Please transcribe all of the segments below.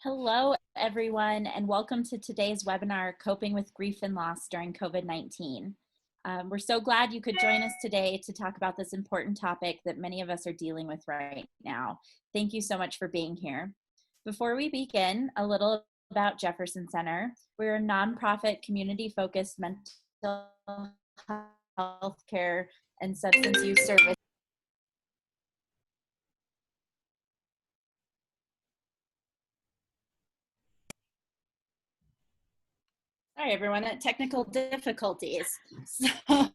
Hello, everyone, and welcome to today's webinar, Coping with Grief and Loss During COVID-19. We're so glad you could join us today to talk about this important topic that many of us are dealing with right now. Thank you so much for being here. Before we begin, a little about Jefferson Center. We're a nonprofit, community-focused mental health care and substance use service. Sorry, everyone, technical difficulties. We're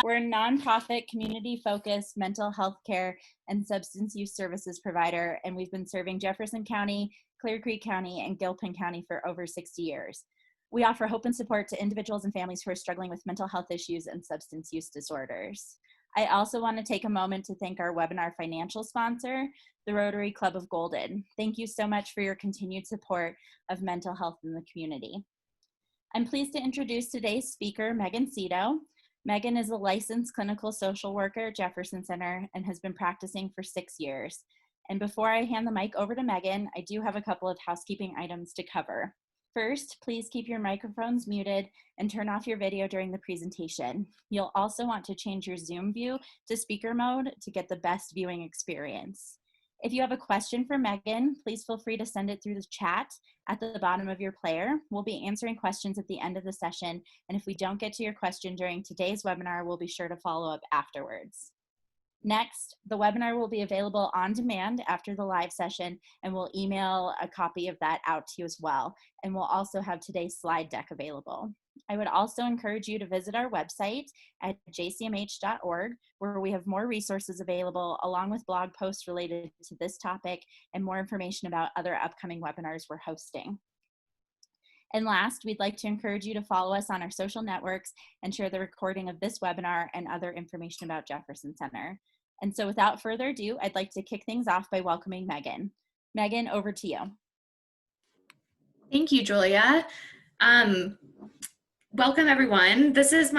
a nonprofit, community-focused mental health care and substance use services provider, and we've been serving Jefferson County, Clear Creek County, and Gilpin County for over 60 years. We offer hope and support to individuals and families who are struggling with mental health issues and substance use disorders. I also want to take a moment to thank our webinar financial sponsor, the Rotary Club of Golden. Thank you so much for your continued support of mental health in the community. I'm pleased to introduce today's speaker, Meghan Cito. Meghan is a licensed clinical social worker at Jefferson Center and has been practicing for 6 years. And before I hand the mic over to Meghan, I do have a couple of housekeeping items to cover. First, please keep your microphones muted and turn off your video during the presentation. You'll also want to change your Zoom view to speaker mode to get the best viewing experience. If you have a question for Meghan, please feel free to send it through the chat at the bottom of your player. We'll be answering questions at the end of the session, and if we don't get to your question during today's webinar, we'll be sure to follow up afterwards. Next, the webinar will be available on demand after the live session, and we'll email a copy of that out to you as well. And we'll also have today's slide deck available. I would also encourage you to visit our website at jcmh.org, where we have more resources available, along with blog posts related to this topic and more information about other upcoming webinars we're hosting. And last, we'd like to encourage you to follow us on our social networks and share the recording of this webinar and other information about Jefferson Center. And so without further ado, I'd like to kick things off by welcoming Meghan. Meghan, over to you. Thank you, Julia. Welcome, everyone. This is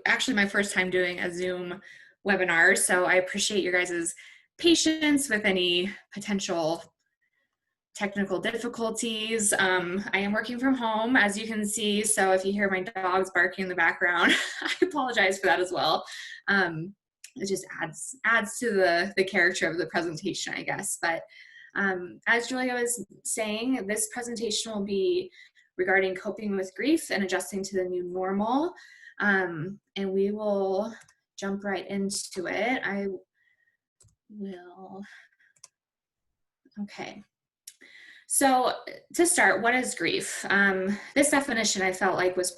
actually my first time doing a Zoom webinar, so I appreciate your guys' patience with any potential technical difficulties. I am working from home, as you can see, so if you hear my dogs barking in the background, I apologize for that as well. It just adds to the character of the presentation, I guess. But as Julia was saying, this presentation will be regarding coping with grief and adjusting to the new normal. And we will jump right into it. Okay. So to start, what is grief? This definition I felt like was a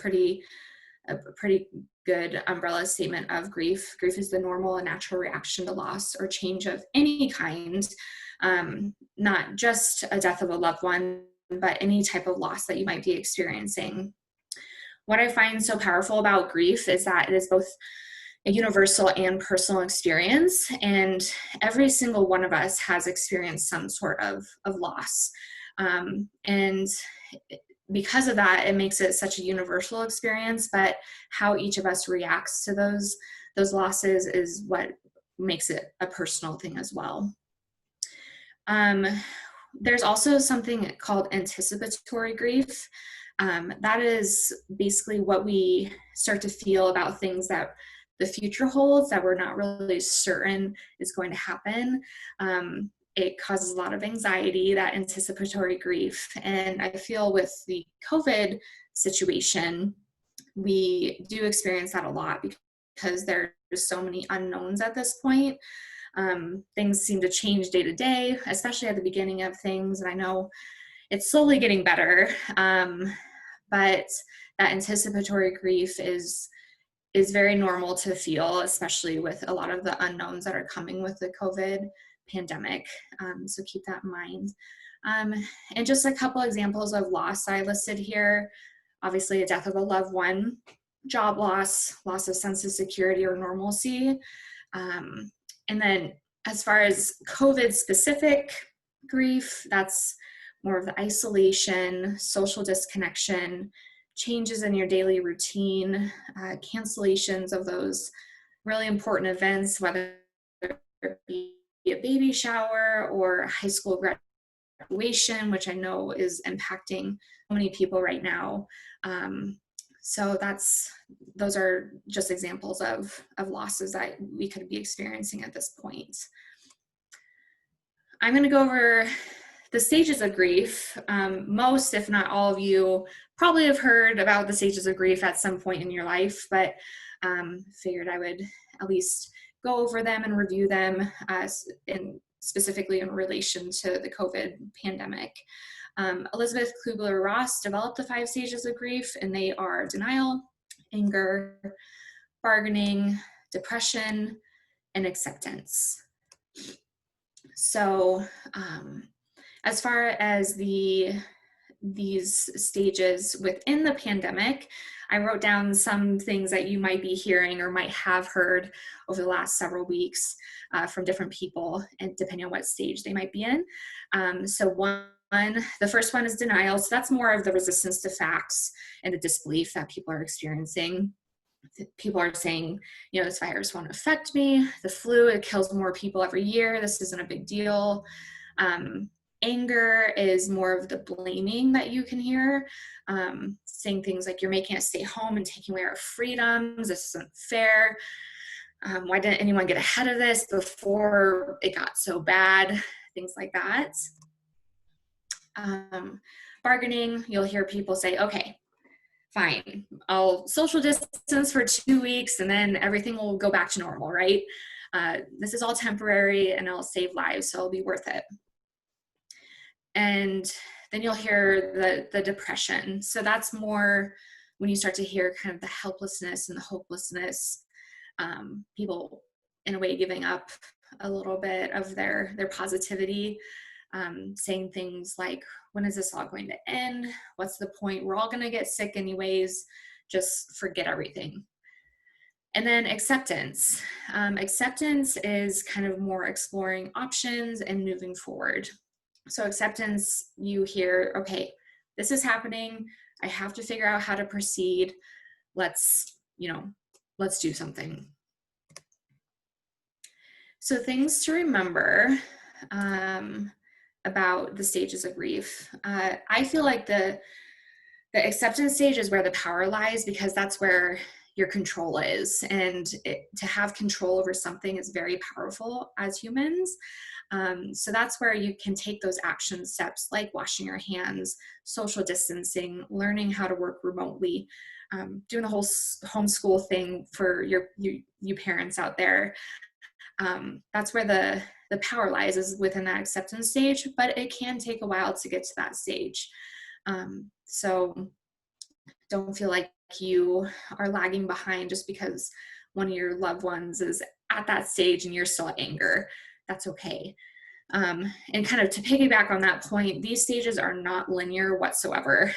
pretty good umbrella statement of grief. Grief is the normal and natural reaction to loss or change of any kind, not just a death of a loved one, but any type of loss that you might be experiencing. What I find so powerful about grief is that it is both a universal and personal experience, and every single one of us has experienced some sort of loss. And because of that, it makes it such a universal experience, but how each of us reacts to those losses is what makes it a personal thing as well. There's also something called anticipatory grief. That is basically what we start to feel about things that the future holds that we're not really certain is going to happen. It causes a lot of anxiety, that anticipatory grief. And I feel with the COVID situation, we do experience that a lot because there's so many unknowns at this point. Things seem to change day to day, especially at the beginning of things. And I know it's slowly getting better, but that anticipatory grief is very normal to feel, especially with a lot of the unknowns that are coming with the COVID pandemic. So keep that in mind. And just a couple examples of loss I listed here. Obviously, a death of a loved one, job loss of sense of security or normalcy. And then as far as COVID specific grief, that's more of the isolation, social disconnection, changes in your daily routine, cancellations of those really important events, whether it be a baby shower or a high school graduation, which I know is impacting so many people right now. So those are just examples of losses that we could be experiencing at this point. I'm going to go over the stages of grief. Most, if not all of you, probably have heard about the stages of grief at some point in your life, but figured I would at least go over them and review them specifically in relation to the COVID pandemic. Elizabeth Kubler-Ross developed the 5 stages of grief, and they are denial, anger, bargaining, depression, and acceptance. So as far as these stages within the pandemic, I wrote down some things that you might be hearing or might have heard over the last several weeks from different people, and depending on what stage they might be in. So the first one is denial. So that's more of the resistance to facts and the disbelief that people are experiencing. People are saying, this virus won't affect me. The flu, it kills more people every year. This isn't a big deal. Anger is more of the blaming that you can hear, saying things like, you're making us stay home and taking away our freedoms. This isn't fair. Why didn't anyone get ahead of this before it got so bad? Things like that. Bargaining, you'll hear people say, okay, fine, I'll social distance for 2 weeks and then everything will go back to normal, right? This is all temporary and it'll save lives, so it'll be worth it. And then you'll hear the depression. So that's more when you start to hear kind of the helplessness and the hopelessness, people in a way giving up a little bit of their positivity, saying things like, when is this all going to end? What's the point? We're all going to get sick anyways. Just forget everything. And then acceptance. Acceptance is kind of more exploring options and moving forward. So acceptance, you hear, okay, this is happening. I have to figure out how to proceed. Let's do something. So things to remember about the stages of grief. I feel like the acceptance stage is where the power lies, because that's where your control is. And to have control over something is very powerful as humans. So that's where you can take those action steps like washing your hands, social distancing, learning how to work remotely, doing the whole homeschool thing for you parents out there. That's where the power lies, is within that acceptance stage, but it can take a while to get to that stage. So don't feel like you are lagging behind just because one of your loved ones is at that stage and you're still at anger. That's okay. And kind of to piggyback on that point, these stages are not linear whatsoever.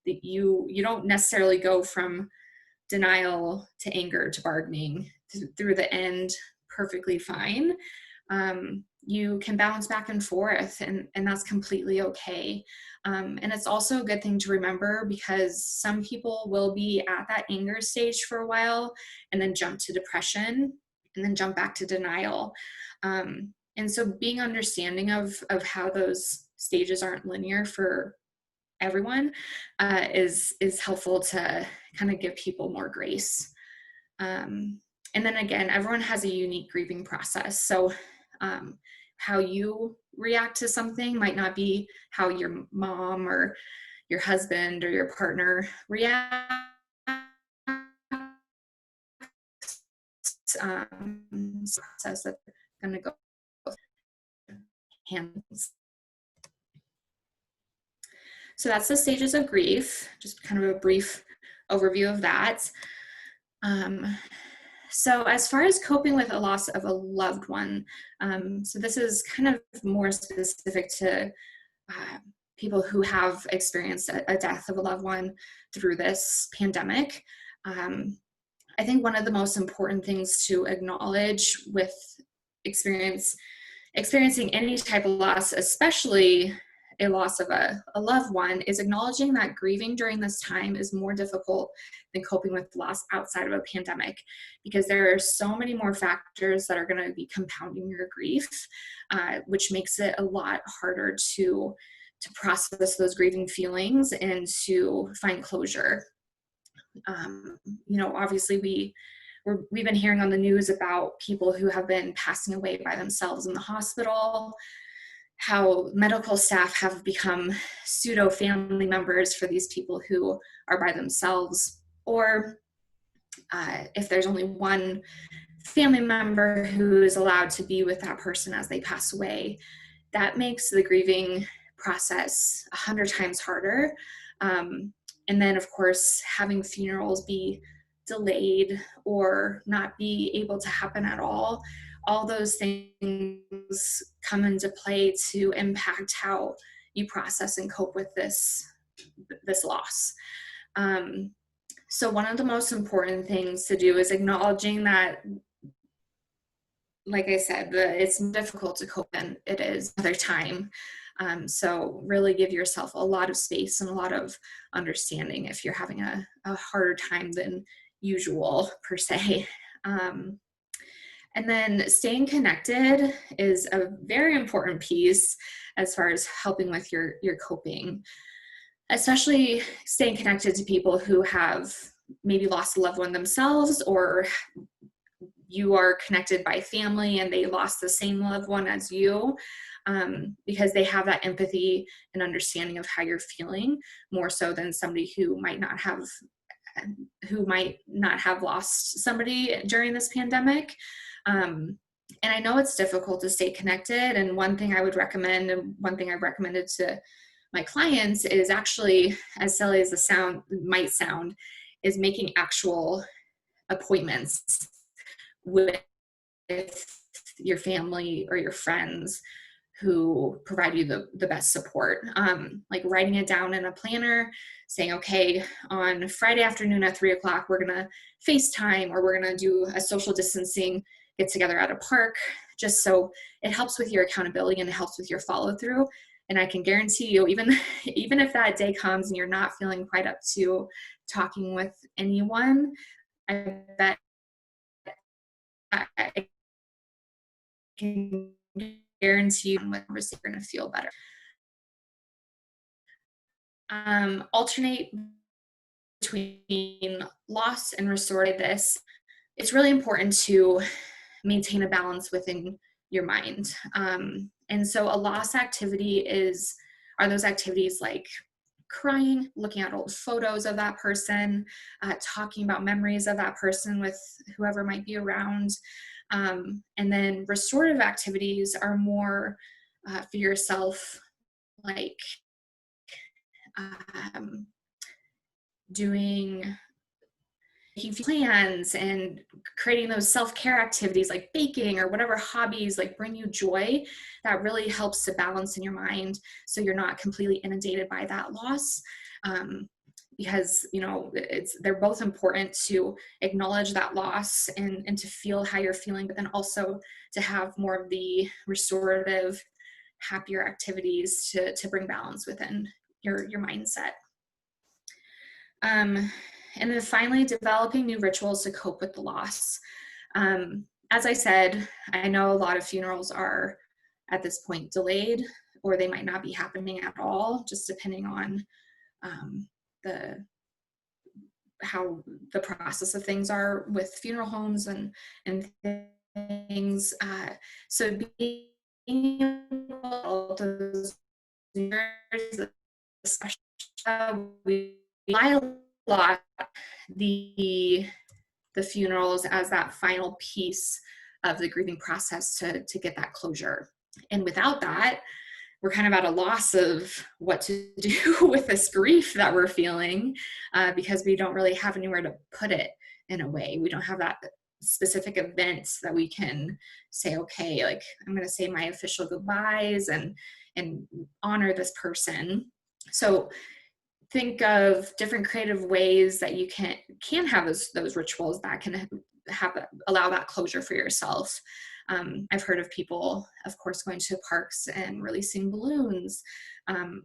You don't necessarily go from denial to anger to bargaining through the end perfectly fine. You can bounce back and forth, and that's completely okay. And it's also a good thing to remember, because some people will be at that anger stage for a while and then jump to depression and then jump back to denial. And so being understanding of how those stages aren't linear for everyone is helpful to kind of give people more grace. And then again, everyone has a unique grieving process. So how you react to something might not be how your mom or your husband or your partner reacts. Process that they're going to go hands. So that's the stages of grief, just kind of a brief overview of that. So as far as coping with a loss of a loved one, so this is kind of more specific to people who have experienced a death of a loved one through this pandemic. I think one of the most important things to acknowledge with experiencing any type of loss, especially a loss of a loved one is acknowledging that grieving during this time is more difficult than coping with loss outside of a pandemic, because there are so many more factors that are going to be compounding your grief, which makes it a lot harder to process those grieving feelings and to find closure. Obviously we've been hearing on the news about people who have been passing away by themselves in the hospital, how medical staff have become pseudo family members for these people who are by themselves, or if there's only one family member who is allowed to be with that person as they pass away, that makes the grieving process 100 times harder. And then, of course, having funerals be delayed or not be able to happen at all those things come into play to impact how you process and cope with this loss. So one of the most important things to do is acknowledging that, like I said, it's difficult to cope than it is another time. So really give yourself a lot of space and a lot of understanding if you're having a harder time than usual, per se. And then staying connected is a very important piece as far as helping with your coping, especially staying connected to people who have maybe lost a loved one themselves, or you are connected by family and they lost the same loved one as you, because they have that empathy and understanding of how you're feeling, more so than somebody who might not have lost somebody during this pandemic. And I know it's difficult to stay connected. And one thing I would recommend, and one thing I've recommended to my clients, is actually, as silly as might sound, is making actual appointments with your family or your friends who provide you the best support. Like writing it down in a planner, saying, okay, on Friday afternoon at 3:00, we're gonna FaceTime, or we're gonna do a social distancing get together at a park, just so it helps with your accountability and it helps with your follow through. And I can guarantee you, even if that day comes and you're not feeling quite up to talking with anyone, I bet I can guarantee you you're going to feel better. Alternate between loss and restorative this. It's really important to maintain a balance within your mind. And so a loss activity are those activities like crying, looking at old photos of that person, talking about memories of that person with whoever might be around. And then restorative activities are more for yourself, like making plans and creating those self-care activities like baking or whatever hobbies like bring you joy. That really helps to balance in your mind so you're not completely inundated by that loss. Because they're both important to acknowledge that loss and to feel how you're feeling, but then also to have more of the restorative, happier activities to bring balance within your mindset. And then finally, developing new rituals to cope with the loss. As I said, I know a lot of funerals are at this point delayed, or they might not be happening at all, just depending on how the process of things are with funeral homes and things. So being able to we rely a lot the funerals as that final piece of the grieving process to get that closure. And without that, we're kind of at a loss of what to do with this grief that we're feeling, because we don't really have anywhere to put it in a way. We don't have that specific event that we can say, okay, like I'm going to say my official goodbyes and honor this person. So think of different creative ways that you can have those rituals that can allow that closure for yourself. I've heard of people, of course, going to parks and releasing balloons,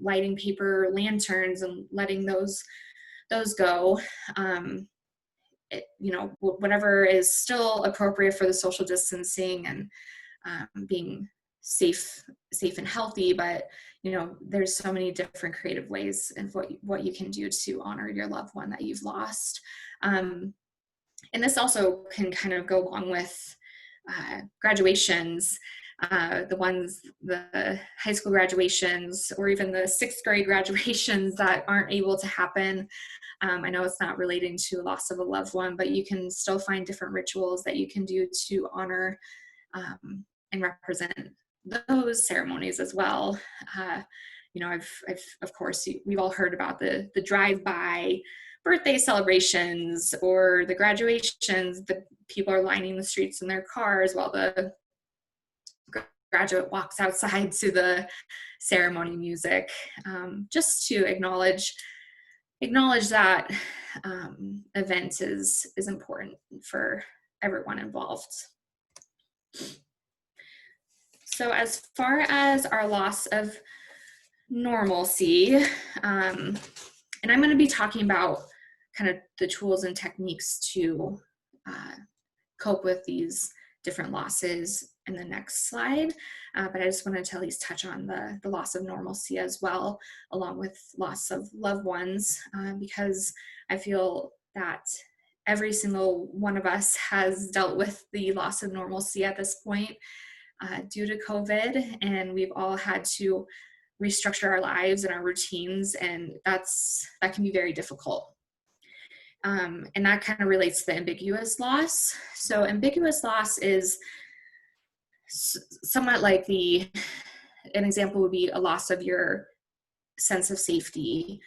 lighting paper lanterns and letting those go. Whatever is still appropriate for the social distancing and being safe and healthy, but there's so many different creative ways and what you can do to honor your loved one that you've lost. And this also can kind of go along with graduations, the high school graduations, or even the 6th grade graduations that aren't able to happen. I know it's not relating to loss of a loved one, but you can still find different rituals that you can do to honor and represent those ceremonies as well. I've of course, we've all heard about the drive-by birthday celebrations or the graduations. The people are lining the streets in their cars while the graduate walks outside to the ceremony music, just to acknowledge that event is important for everyone involved. So as far as our loss of normalcy, and I'm going to be talking about kind of the tools and techniques to cope with these different losses in the next slide, but I just wanted to at least touch on the loss of normalcy as well, along with loss of loved ones, because I feel that every single one of us has dealt with the loss of normalcy at this point due to COVID, and we've all had to restructure our lives and our routines, and that can be very difficult. And that kind of relates to the ambiguous loss. So ambiguous loss is somewhat like an example would be a loss of your sense of safety,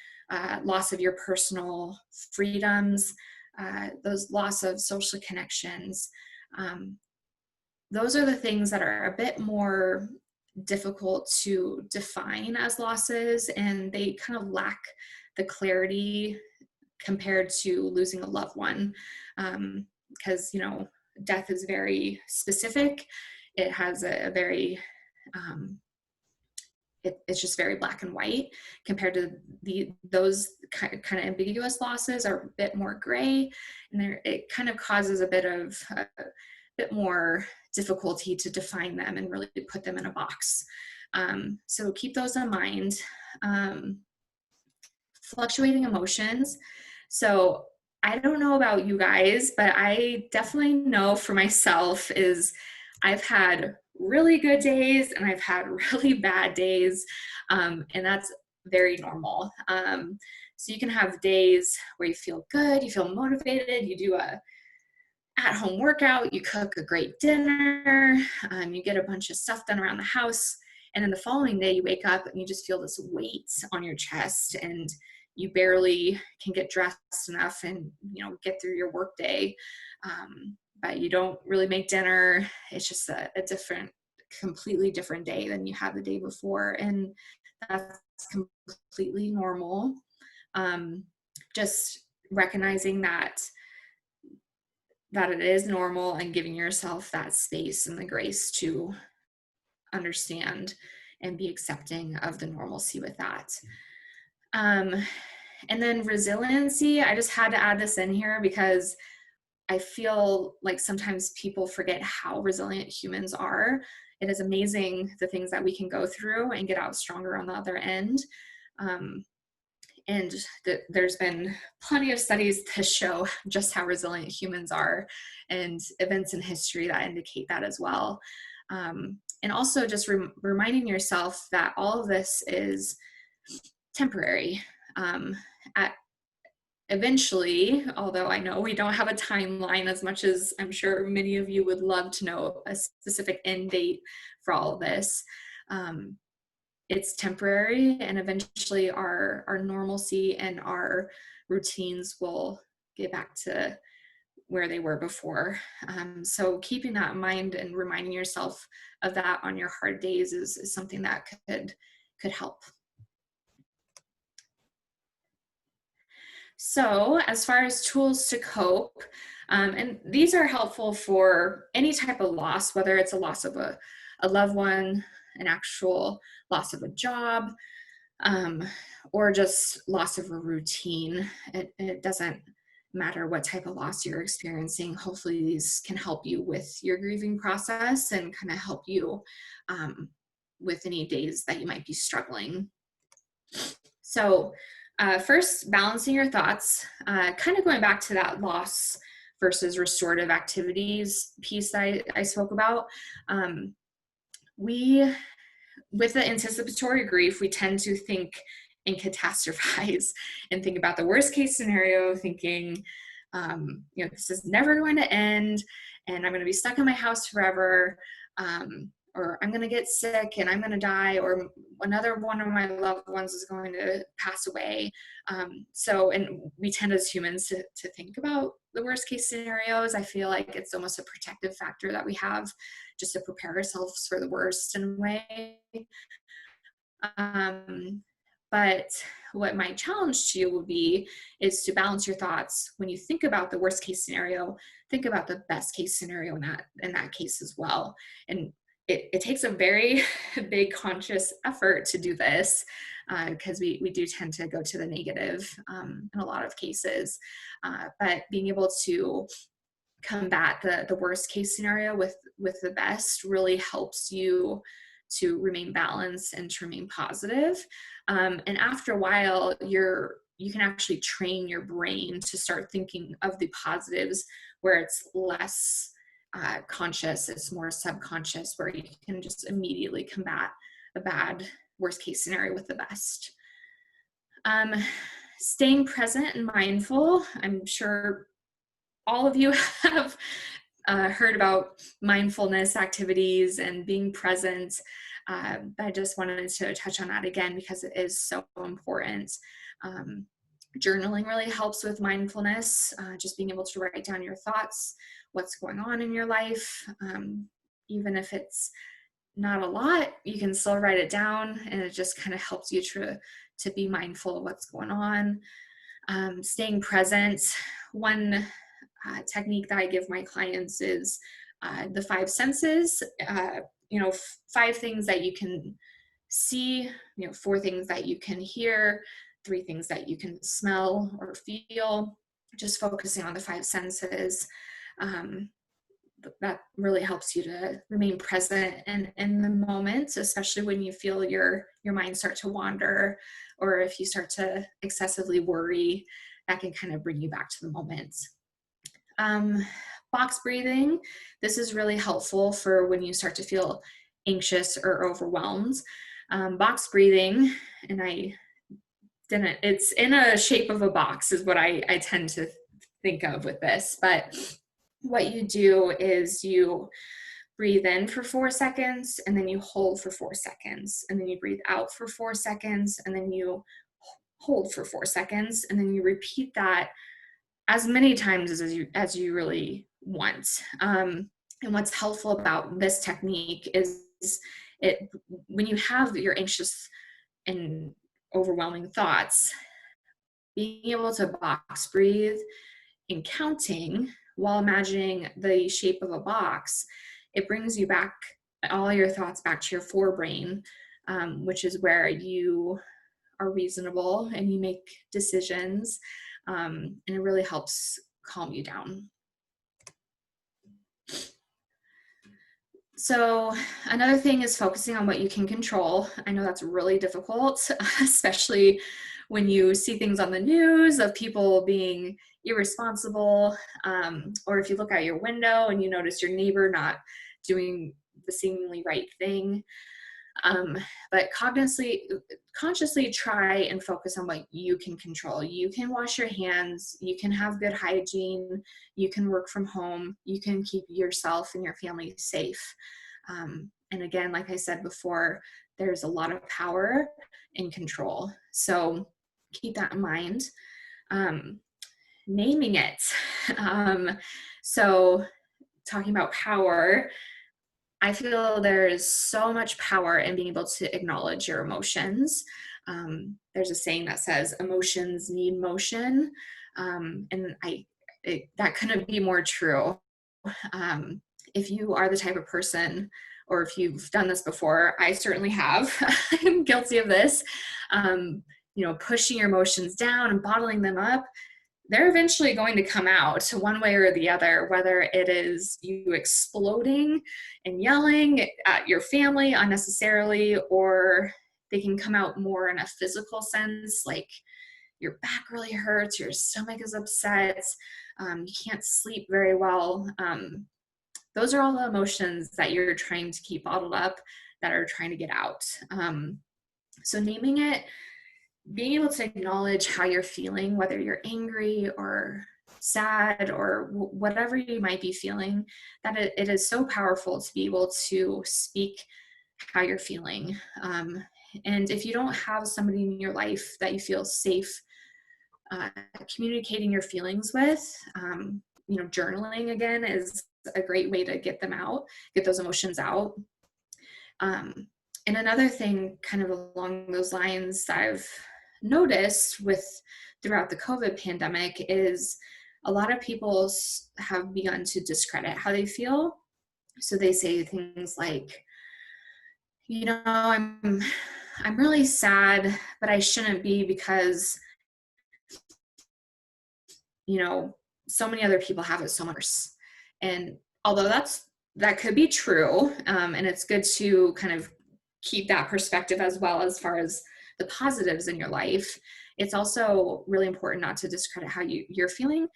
loss of your personal freedoms, those loss of social connections. Those are the things that are a bit more difficult to define as losses, and they kind of lack the clarity compared to losing a loved one, because death is very specific. It has a very it's just very black and white, compared to those kind of ambiguous losses are a bit more gray, and it kind of causes a bit more difficulty to define them and really put them in a box. So keep those in mind. Fluctuating emotions. So I don't know about you guys, but I definitely know for myself is I've had really good days and I've had really bad days, and that's very normal. So you can have days where you feel good, you feel motivated, you do a at-home workout, you cook a great dinner, you get a bunch of stuff done around the house, and then the following day you wake up and you just feel this weight on your chest and you barely can get dressed enough and get through your work day, but you don't really make dinner. It's just a completely different day than you had the day before, and that's completely normal. Just recognizing that it is normal and giving yourself that space and the grace to understand and be accepting of the normalcy with that. And then resiliency, I just had to add this in here because I feel like sometimes people forget how resilient humans are. It is amazing the things that we can go through and get out stronger on the other end. And there's been plenty of studies to show just how resilient humans are, and events in history that indicate that as well. And also just reminding yourself that all of this is temporary. Eventually, although I know we don't have a timeline as much as I'm sure many of you would love to know a specific end date for all of this, it's temporary, and eventually our normalcy and our routines will get back to where they were before. So keeping that in mind and reminding yourself of that on your hard days is something that could help. So as far as tools to cope, and these are helpful for any type of loss, whether it's a loss of a loved one, an actual loss of a job, or just loss of a routine. It doesn't matter what type of loss you're experiencing. Hopefully these can help you with your grieving process and kind of help you with any days that you might be struggling. So first, balancing your thoughts, kind of going back to that loss versus restorative activities piece that I spoke about. With the anticipatory grief, we tend to think and catastrophize and think about the worst case scenario, thinking, this is never going to end and I'm going to be stuck in my house forever. Or I'm going to get sick and I'm going to die, or another one of my loved ones is going to pass away. And we tend as humans to think about the worst case scenarios. I feel like it's almost a protective factor that we have just to prepare ourselves for the worst in a way. But what my challenge to you will be is to balance your thoughts. When you think about the worst case scenario, think about the best case scenario in that case as well. And it takes a very big conscious effort to do this because we do tend to go to the negative in a lot of cases. But being able to combat the worst case scenario with the best really helps you to remain balanced and to remain positive. And after a while, you can actually train your brain to start thinking of the positives where it's less conscious, it's more subconscious, where you can just immediately combat a bad worst case scenario with the best. Staying present and mindful. I'm sure all of you have heard about mindfulness activities and being present. I just wanted to touch on that again because it is so important. Journaling really helps with mindfulness, just being able to write down your thoughts, what's going on in your life. Even if it's not a lot, you can still write it down, and it just kind of helps you to be mindful of what's going on. Staying present. One technique that I give my clients is the 5 senses. 5 things that you can see, 4 things that you can hear, 3 things that you can smell or feel, just focusing on the 5 senses. That really helps you to remain present and in the moment, especially when you feel your mind start to wander, or if you start to excessively worry, that can kind of bring you back to the moment. Box breathing. This is really helpful for when you start to feel anxious or overwhelmed. Box breathing, and it's in a shape of a box is what I tend to think of with this, but what you do is you breathe in for 4 seconds, and then you hold for 4 seconds, and then you breathe out for 4 seconds, and then you hold for 4 seconds, and then you repeat that as many times as you really want. And what's helpful about this technique is when you have your anxious and overwhelming thoughts, being able to box breathe and counting while imagining the shape of a box, it brings you back, all your thoughts back to your forebrain, which is where you are reasonable and you make decisions, and it really helps calm you down. So another thing is focusing on what you can control. I know that's really difficult, especially when you see things on the news of people being irresponsible, or if you look out your window and you notice your neighbor not doing the seemingly right thing. But consciously try and focus on what you can control. You can wash your hands, you can have good hygiene, you can work from home, you can keep yourself and your family safe. And again, like I said before, there's a lot of power in control. So keep that in mind. Naming it. So talking about power, I feel there is so much power in being able to acknowledge your emotions. There's a saying that says emotions need motion. And that couldn't be more true. If you are the type of person, or if you've done this before, I certainly have. I'm guilty of this. Pushing your emotions down and bottling them up, they're eventually going to come out one way or the other, whether it is you exploding and yelling at your family unnecessarily, or they can come out more in a physical sense, like your back really hurts, your stomach is upset, you can't sleep very well. Those are all the emotions that you're trying to keep bottled up that are trying to get out. So naming it, being able to acknowledge how you're feeling, whether you're angry or sad or whatever you might be feeling, that it is so powerful to be able to speak how you're feeling. And if you don't have somebody in your life that you feel safe communicating your feelings with, journaling again is a great way to get them out, get those emotions out. And another thing kind of along those lines that I've noticed throughout the COVID pandemic is a lot of people have begun to discredit how they feel. So they say things like, I'm really sad, but I shouldn't be because, so many other people have it so much worse. And although that could be true, and it's good to kind of keep that perspective as well as far as the positives in your life, it's also really important not to discredit how you're feeling,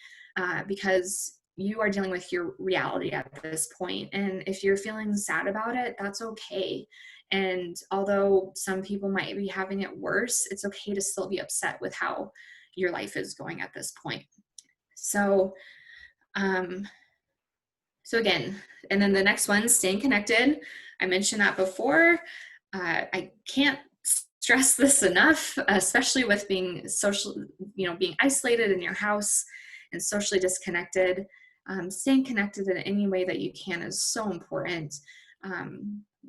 because you are dealing with your reality at this point. And if you're feeling sad about it, that's okay. And although some people might be having it worse, it's okay to still be upset with how your life is going at this point. So again, and then the next one, staying connected. I mentioned that before. I can't stress this enough, especially with being being isolated in your house and socially disconnected. Staying connected in any way that you can is so important,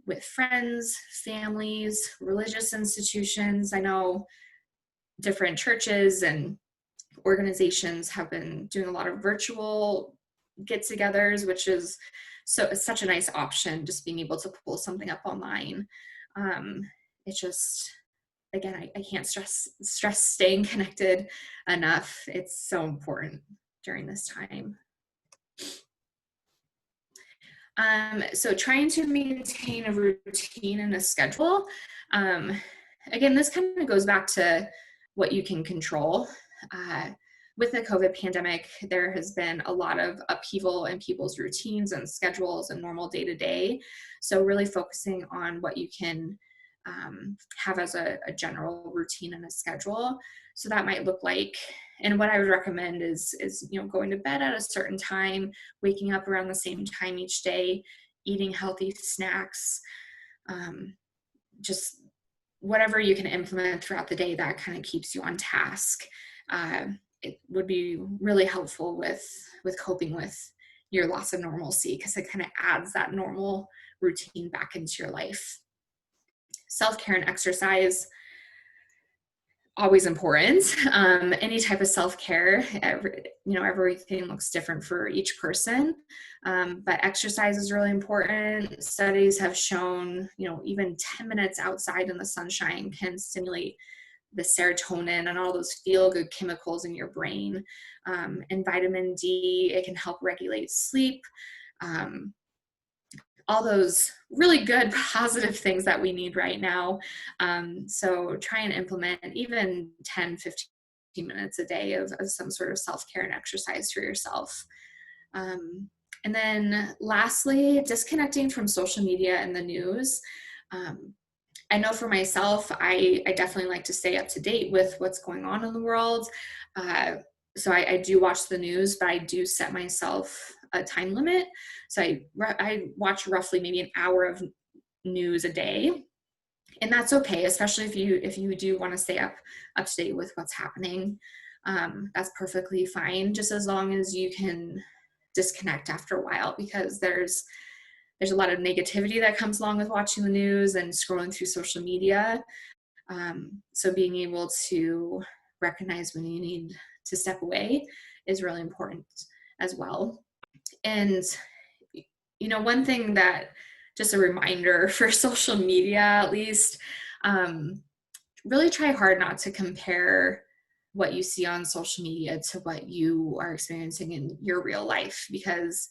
with friends, families, religious institutions. I know different churches and organizations have been doing a lot of virtual get-togethers, which is such a nice option, just being able to pull something up online. It's just, again, I can't stress staying connected enough. It's so important during this time. So trying to maintain a routine and a schedule. Again, this kind of goes back to what you can control. With the COVID pandemic, there has been a lot of upheaval in people's routines and schedules and normal day-to-day. So really focusing on what you can have as a general routine and a schedule. So that might look like, and what I would recommend is going to bed at a certain time, waking up around the same time each day, eating healthy snacks, just whatever you can implement throughout the day that kind of keeps you on task. It would be really helpful with coping with your loss of normalcy, because it kind of adds that normal routine back into your life. Self-care and exercise, always important. Any type of self-care, everything looks different for each person, but exercise is really important. Studies have shown, even 10 minutes outside in the sunshine can stimulate the serotonin and all those feel-good chemicals in your brain. And vitamin D, it can help regulate sleep. All those really good positive things that we need right now. So try and implement even 10, 15 minutes a day of some sort of self-care and exercise for yourself. And then lastly, disconnecting from social media and the news. I know for myself, I definitely like to stay up to date with what's going on in the world. So I do watch the news, but I do set myself a time limit. So I watch roughly maybe an hour of news a day. And that's okay, especially if you do want to stay up to date with what's happening. That's perfectly fine, just as long as you can disconnect after a while, because there's a lot of negativity that comes along with watching the news and scrolling through social media. So being able to recognize when you need to step away is really important as well. And, one thing that just a reminder for social media, at least, really try hard not to compare what you see on social media to what you are experiencing in your real life, because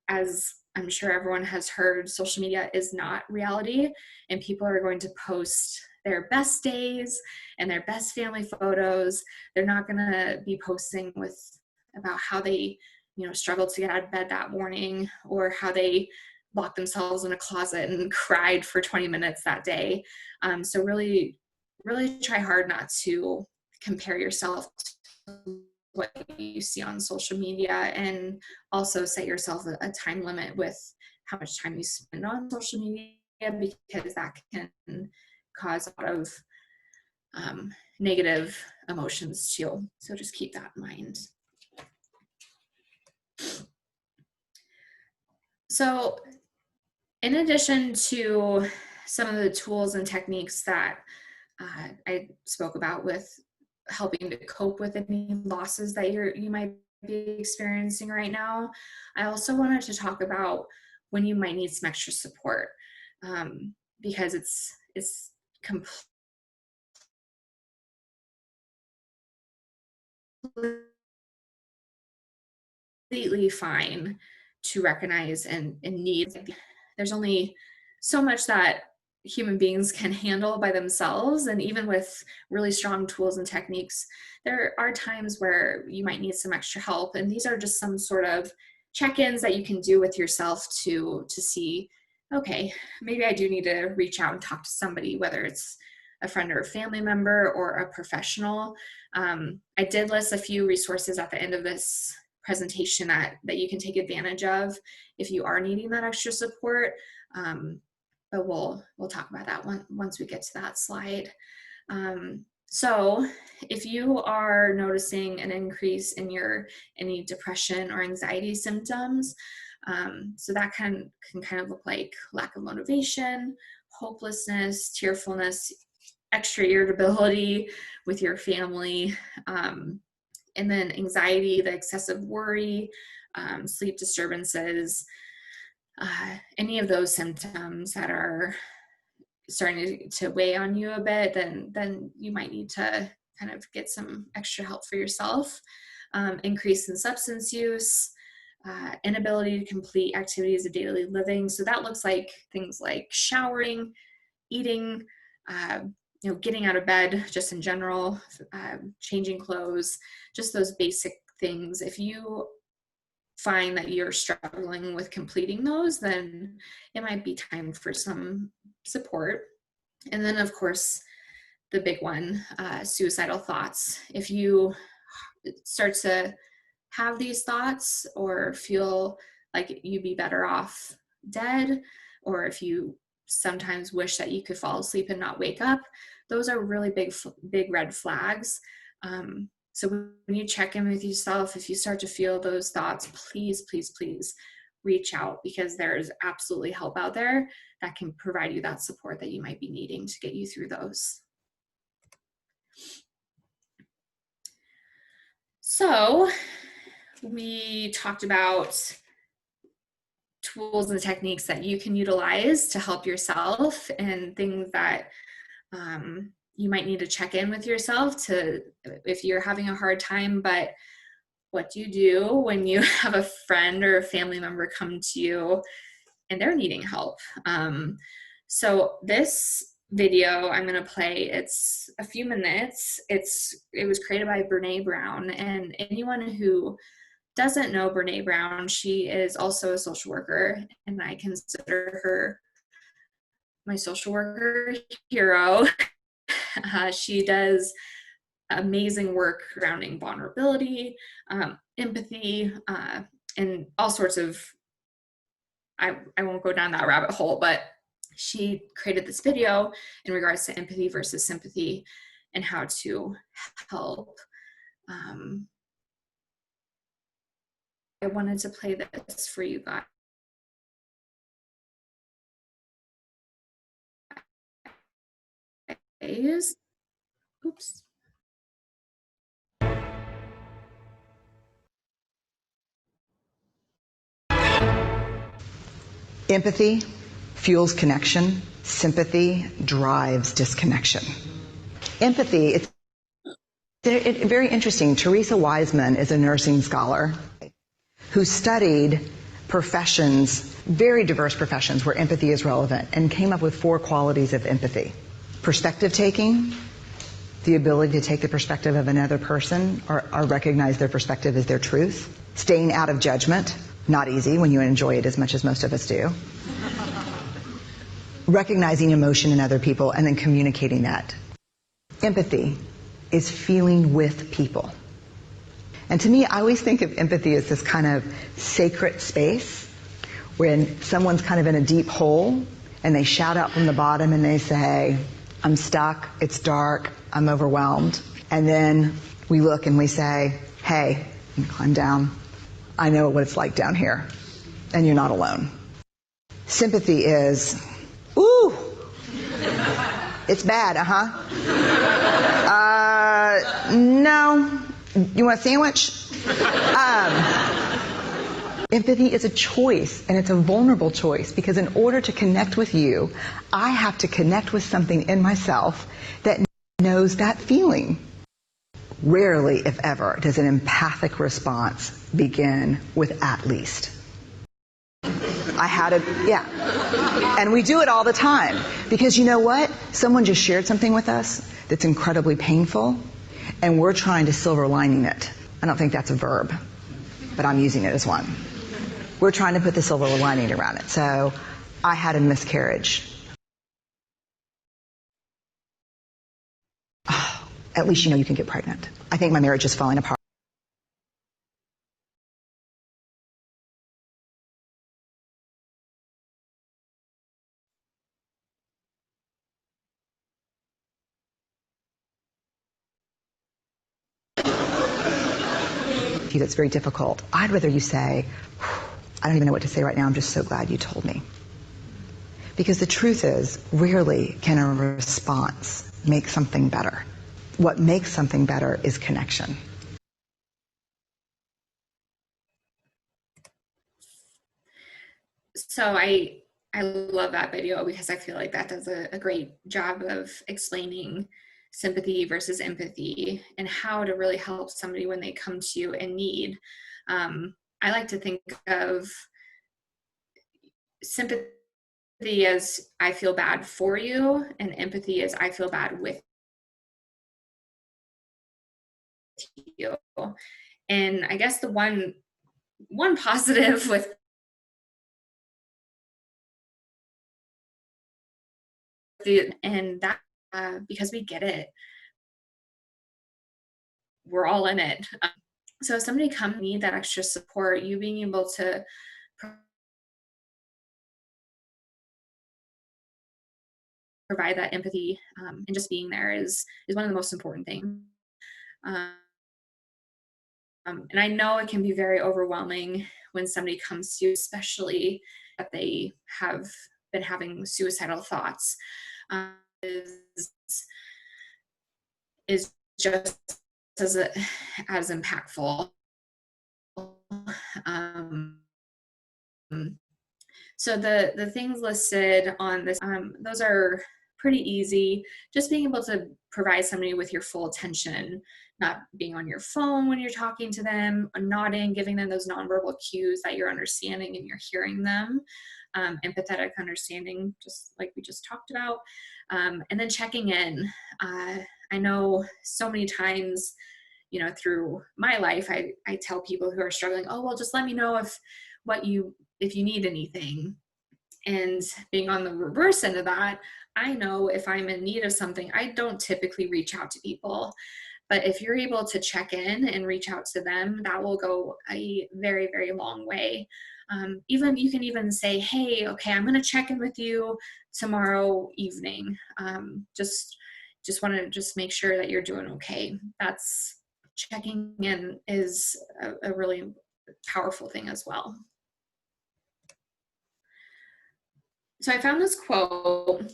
as I'm sure everyone has heard, social media is not reality, and people are going to post their best days and their best family photos. They're not going to be posting about how they, struggled to get out of bed that morning, or how they locked themselves in a closet and cried for 20 minutes that day. So really, really try hard not to compare yourself to what you see on social media, and also set yourself a time limit with how much time you spend on social media, because that can cause a lot of negative emotions too. So just keep that in mind. So in addition to some of the tools and techniques that I spoke about with helping to cope with any losses that you might be experiencing right now, I also wanted to talk about when you might need some extra support, because it's completely fine to recognize and need. There's only so much that human beings can handle by themselves, and even with really strong tools and techniques, there are times where you might need some extra help, and these are just some sort of check-ins that you can do with yourself to see, okay, maybe I do need to reach out and talk to somebody, whether it's a friend or a family member or a professional. I did list a few resources at the end of this presentation that you can take advantage of if you are needing that extra support. But we'll talk about that once we get to that slide. So if you are noticing an increase in any depression or anxiety symptoms, so that can kind of look like lack of motivation, hopelessness, tearfulness, extra irritability with your family, and then anxiety, the excessive worry, sleep disturbances, any of those symptoms that are starting to weigh on you a bit, then you might need to kind of get some extra help for yourself. Increase in substance use, inability to complete activities of daily living. So that looks like things like showering, eating, getting out of bed just in general, changing clothes, just those basic things. If you find that you're struggling with completing those, then it might be time for some support. And then, of course, the big one, suicidal thoughts. If you start to have these thoughts or feel like you'd be better off dead, or if you sometimes wish that you could fall asleep and not wake up, those are really big red flags. So when you check in with yourself, if you start to feel those thoughts, please, please, please reach out, because there's absolutely help out there that can provide you that support that you might be needing to get you through those. So we talked about tools and techniques that you can utilize to help yourself, and things that you might need to check in with yourself if you're having a hard time. But what do you do when you have a friend or a family member come to you and they're needing help? So this video I'm going to play, it's a few minutes. It was created by Brene Brown, and anyone who doesn't know Brene Brown, she is also a social worker, and I consider her my social worker hero. She does amazing work surrounding vulnerability, empathy, and all sorts of, I won't go down that rabbit hole, but she created this video in regards to empathy versus sympathy and how to help. I wanted to play this for you guys. Oops. Empathy fuels connection. Sympathy drives disconnection. Empathy, it's very interesting. Teresa Wiseman is a nursing scholar who studied professions, very diverse professions where empathy is relevant, and came up with 4 qualities of empathy. Perspective taking, the ability to take the perspective of another person or recognize their perspective as their truth. Staying out of judgment, not easy when you enjoy it as much as most of us do. Recognizing emotion in other people and then communicating that. Empathy is feeling with people. And to me, I always think of empathy as this kind of sacred space when someone's kind of in a deep hole and they shout out from the bottom and they say, I'm stuck, it's dark, I'm overwhelmed. And then we look and we say, hey, you climb down. I know what it's like down here, and you're not alone. Sympathy is, ooh, it's bad, no. You want a sandwich? Empathy is a choice, and it's a vulnerable choice, because in order to connect with you, I have to connect with something in myself that knows that feeling. Rarely, if ever, does an empathic response begin with at least. And we do it all the time, because you know what? Someone just shared something with us that's incredibly painful, and we're trying to silver lining it. I don't think that's a verb, but I'm using it as one. We're trying to put the silver lining around it. So I had a miscarriage. Oh, at least you know you can get pregnant. I think my marriage is falling apart. That's very difficult. I'd rather you say, I don't even know what to say right now, I'm just so glad you told me. Because the truth is, rarely can a response make something better. What makes something better is connection. So I love that video, because I feel like that does a great job of explaining sympathy versus empathy and how to really help somebody when they come to you in need. I like to think of sympathy as I feel bad for you, and empathy as I feel bad with you. And I guess the one positive with that because we get it, we're all in it. So if somebody comes need that extra support, you being able to provide that empathy and just being there is one of the most important things. And I know it can be very overwhelming when somebody comes to you, especially if they have been having suicidal thoughts. Is just as impactful. So the things listed on this, those are pretty easy. Just being able to provide somebody with your full attention, not being on your phone when you're talking to them, nodding, giving them those nonverbal cues that you're understanding and you're hearing them. Empathetic understanding, just like we just talked about. And then checking in. I know so many times, through my life, I tell people who are struggling, oh, well, just let me know if you need anything. And being on the reverse end of that, I know if I'm in need of something, I don't typically reach out to people. But if you're able to check in and reach out to them, that will go a very, very long way. Even you can even say, hey, okay, I'm going to check in with you tomorrow evening. Just want to just make sure that you're doing okay. That's checking in is a really powerful thing as well. So I found this quote.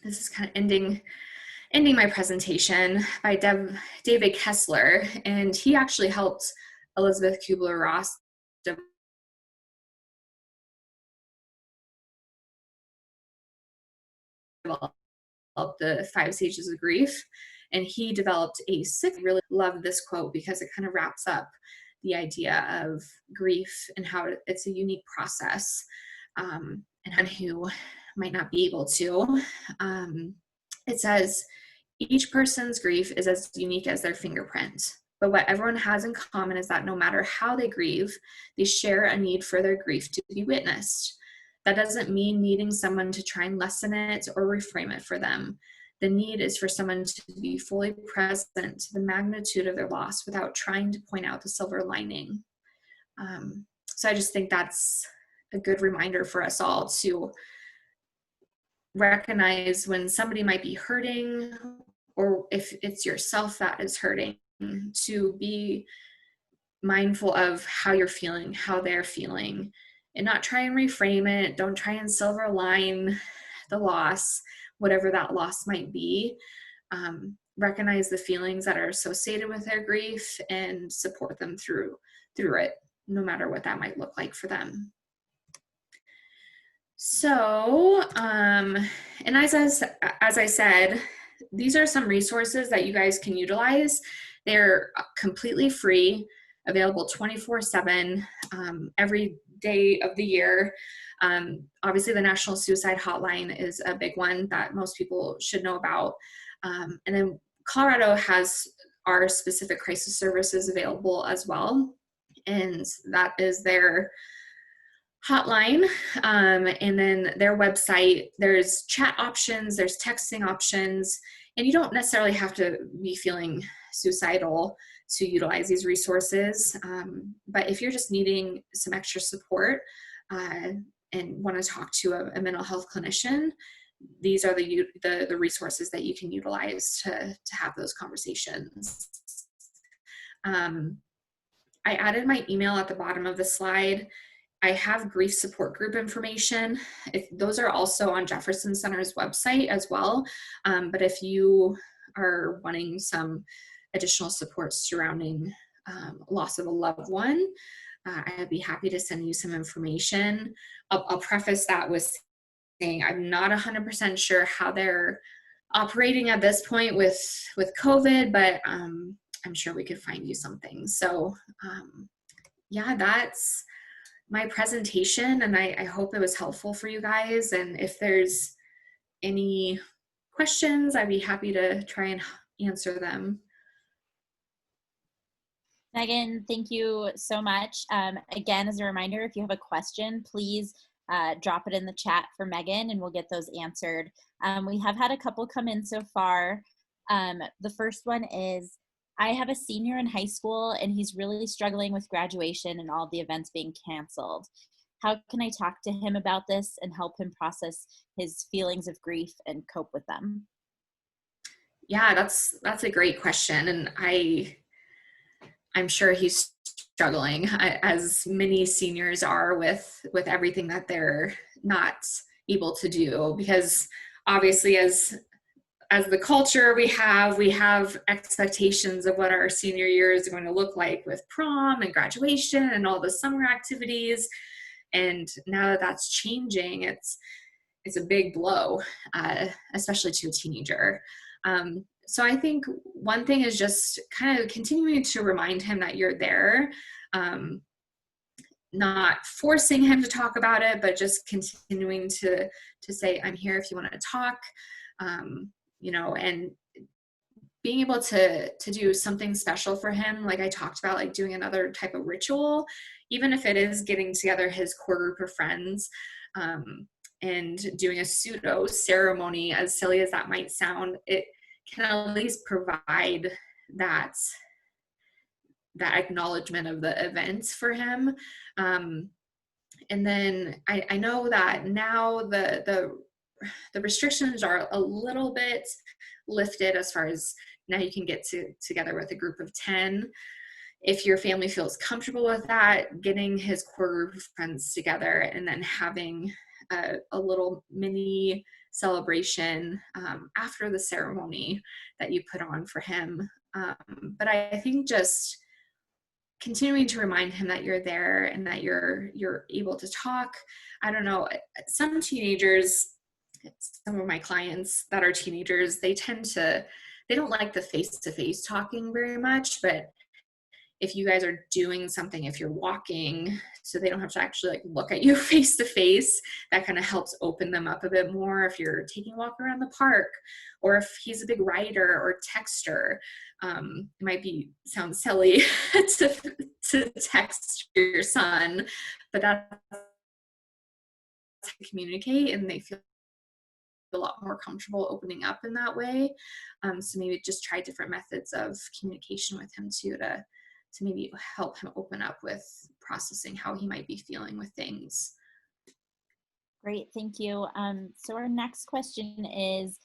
This is kind of ending my presentation, by David Kessler, and he actually helped Elizabeth Kubler-Ross developed the 5 stages of grief, and he developed a sixth. I really love this quote because it kind of wraps up the idea of grief and how it's a unique process, and who might not be able to. It says, each person's grief is as unique as their fingerprint, but what everyone has in common is that no matter how they grieve, they share a need for their grief to be witnessed. That doesn't mean needing someone to try and lessen it or reframe it for them. The need is for someone to be fully present to the magnitude of their loss without trying to point out the silver lining. So I just think that's a good reminder for us all to recognize when somebody might be hurting, or if it's yourself that is hurting, to be mindful of how you're feeling, how they're feeling, and not try and reframe it. Don't try and silver line the loss, whatever that loss might be. Recognize the feelings that are associated with their grief and support them through it, no matter what that might look like for them. So, and as I said, these are some resources that you guys can utilize. They're completely free, available 24/7, every day of the year. Obviously, the National Suicide Hotline is a big one that most people should know about. And then Colorado has our specific crisis services available as well. And that is their hotline, and then their website. There's chat options, there's texting options, and you don't necessarily have to be feeling suicidal to utilize these resources. But if you're just needing some extra support and want to talk to a mental health clinician, these are the resources that you can utilize to have those conversations. I added my email at the bottom of the slide. I have grief support group information. Those are also on Jefferson Center's website as well. But if you are wanting some additional support surrounding loss of a loved one, I'd be happy to send you some information. I'll preface that with saying I'm not 100% sure how they're operating at this point with COVID, but I'm sure we could find you something. So yeah, that's my presentation, and I hope it was helpful for you guys. And if there's any questions, I'd be happy to try and answer them. Meghan, thank you so much. Again, as a reminder, if you have a question, please drop it in the chat for Meghan and we'll get those answered. We have had a couple come in so far. The first one is, I have a senior in high school and he's really struggling with graduation and all the events being canceled. How can I talk to him about this and help him process his feelings of grief and cope with them? Yeah, that's a great question. And I'm sure he's struggling, as many seniors are, with everything that they're not able to do, because obviously as the culture we have expectations of what our senior year is going to look like with prom and graduation and all the summer activities. And now that that's changing, it's a big blow, especially to a teenager. So I think one thing is just kind of continuing to remind him that you're there, not forcing him to talk about it, but just continuing to say, I'm here if you want to talk, and being able to do something special for him. Like I talked about, like doing another type of ritual, even if it is getting together his core group of friends, and doing a pseudo ceremony, as silly as that might sound, it can at least provide that acknowledgement of the events for him. And then I know that now the restrictions are a little bit lifted, as far as now you can get together with a group of 10. If your family feels comfortable with that, getting his core group of friends together and then having a little mini celebration after the ceremony that you put on for him. But I think just continuing to remind him that you're there and that you're able to talk. I don't know, some teenagers, some of my clients that are teenagers, they don't like the face-to-face talking very much, but if you guys are doing something, if you're walking, so they don't have to actually like look at you face to face, that kind of helps open them up a bit more. If you're taking a walk around the park, or if he's a big writer or texter, it might sound silly to text your son, but that's to communicate, and they feel a lot more comfortable opening up in that way. So maybe just try different methods of communication with him too, to maybe help him open up with processing how he might be feeling with things. Great, thank you. So our next question is,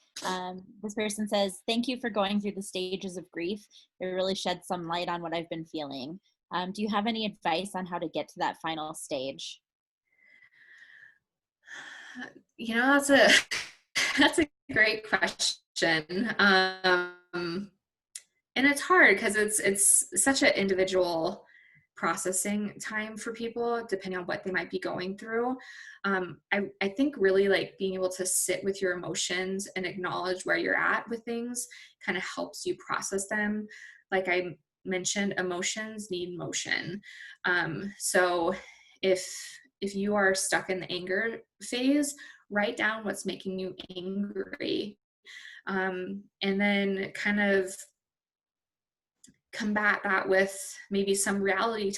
this person says, thank you for going through the stages of grief. It really shed some light on what I've been feeling. Do you have any advice on how to get to that final stage? You know, that's a great question. And it's hard because it's such an individual processing time for people, depending on what they might be going through. I think really like being able to sit with your emotions and acknowledge where you're at with things kind of helps you process them. Like I mentioned, emotions need motion. So if you are stuck in the anger phase, write down what's making you angry. And then kind of combat that with maybe some reality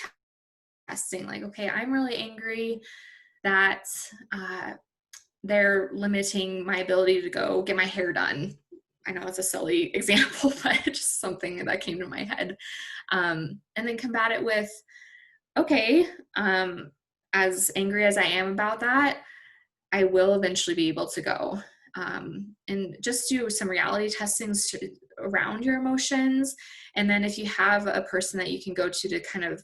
testing, like, okay, I'm really angry that they're limiting my ability to go get my hair done. I know it's a silly example, but just something that came to my head. And then combat it with, okay, as angry as I am about that, I will eventually be able to go. And just do some reality testings around your emotions. And then if you have a person that you can go to kind of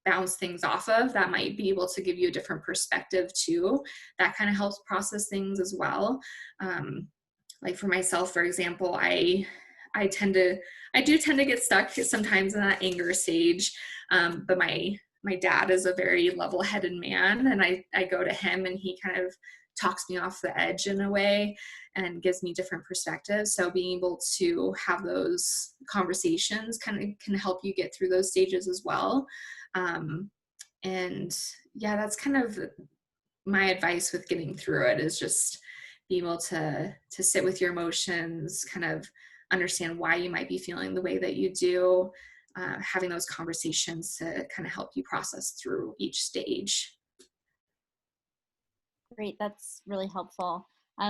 bounce things off of, that might be able to give you a different perspective too. That kind of helps process things as well. Like for myself, for example, I do tend to get stuck sometimes in that anger stage. But my dad is a very level-headed man, and I go to him and he kind of talks me off the edge in a way and gives me different perspectives. So being able to have those conversations kind of can help you get through those stages as well. And yeah, that's kind of my advice with getting through it, is just be able to sit with your emotions, kind of understand why you might be feeling the way that you do, having those conversations to kind of help you process through each stage. Great, that's really helpful.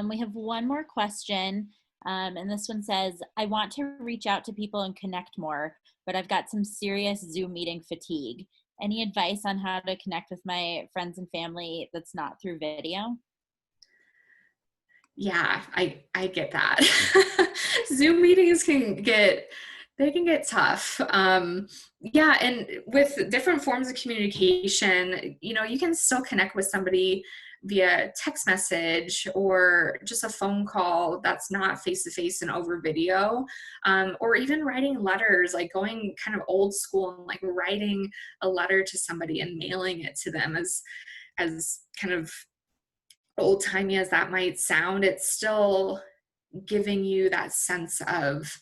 We have one more question, and this one says, I want to reach out to people and connect more, but I've got some serious Zoom meeting fatigue. Any advice on how to connect with my friends and family that's not through video? Yeah, I get that. Zoom meetings can get tough. Yeah, and with different forms of communication, you can still connect with somebody via text message or just a phone call that's not face-to-face and over video, or even writing letters, like going kind of old school and like writing a letter to somebody and mailing it to them. As kind of old-timey as that might sound, it's still giving you that sense of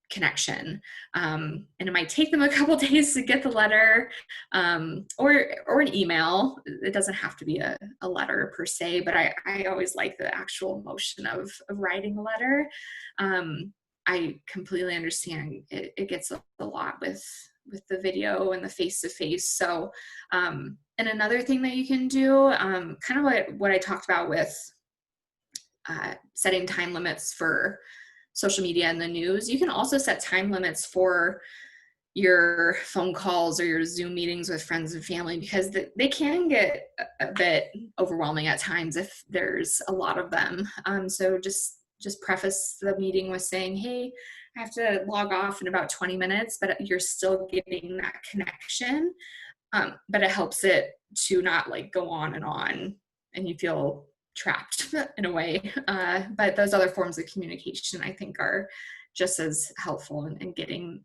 connection. And it might take them a couple days to get the letter, or an email. It doesn't have to be a letter per se, but I always like the actual motion of writing a letter. I completely understand it gets a lot with the video and the face-to-face. So, and another thing that you can do, kind of what I talked about with setting time limits for social media and the news, you can also set time limits for your phone calls or your Zoom meetings with friends and family, because they can get a bit overwhelming at times if there's a lot of them. So just preface the meeting with saying, hey, I have to log off in about 20 minutes, but you're still getting that connection. But it helps it to not like go on and you feel trapped in a way. But those other forms of communication, I think, are just as helpful in getting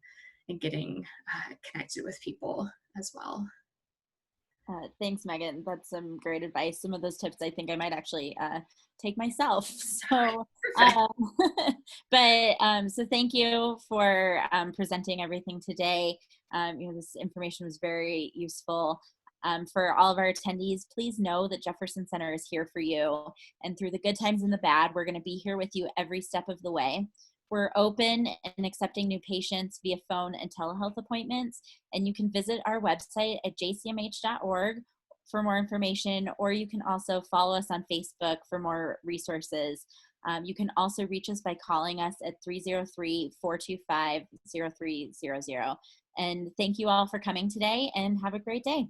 connected with people as well. Thanks, Megan. That's some great advice. Some of those tips I think I might actually take myself. So, so thank you for presenting everything today. This information was very useful. For all of our attendees, please know that Jefferson Center is here for you. And through the good times and the bad, we're going to be here with you every step of the way. We're open and accepting new patients via phone and telehealth appointments. And you can visit our website at jcmh.org for more information, or you can also follow us on Facebook for more resources. You can also reach us by calling us at 303-425-0300. And thank you all for coming today, and have a great day.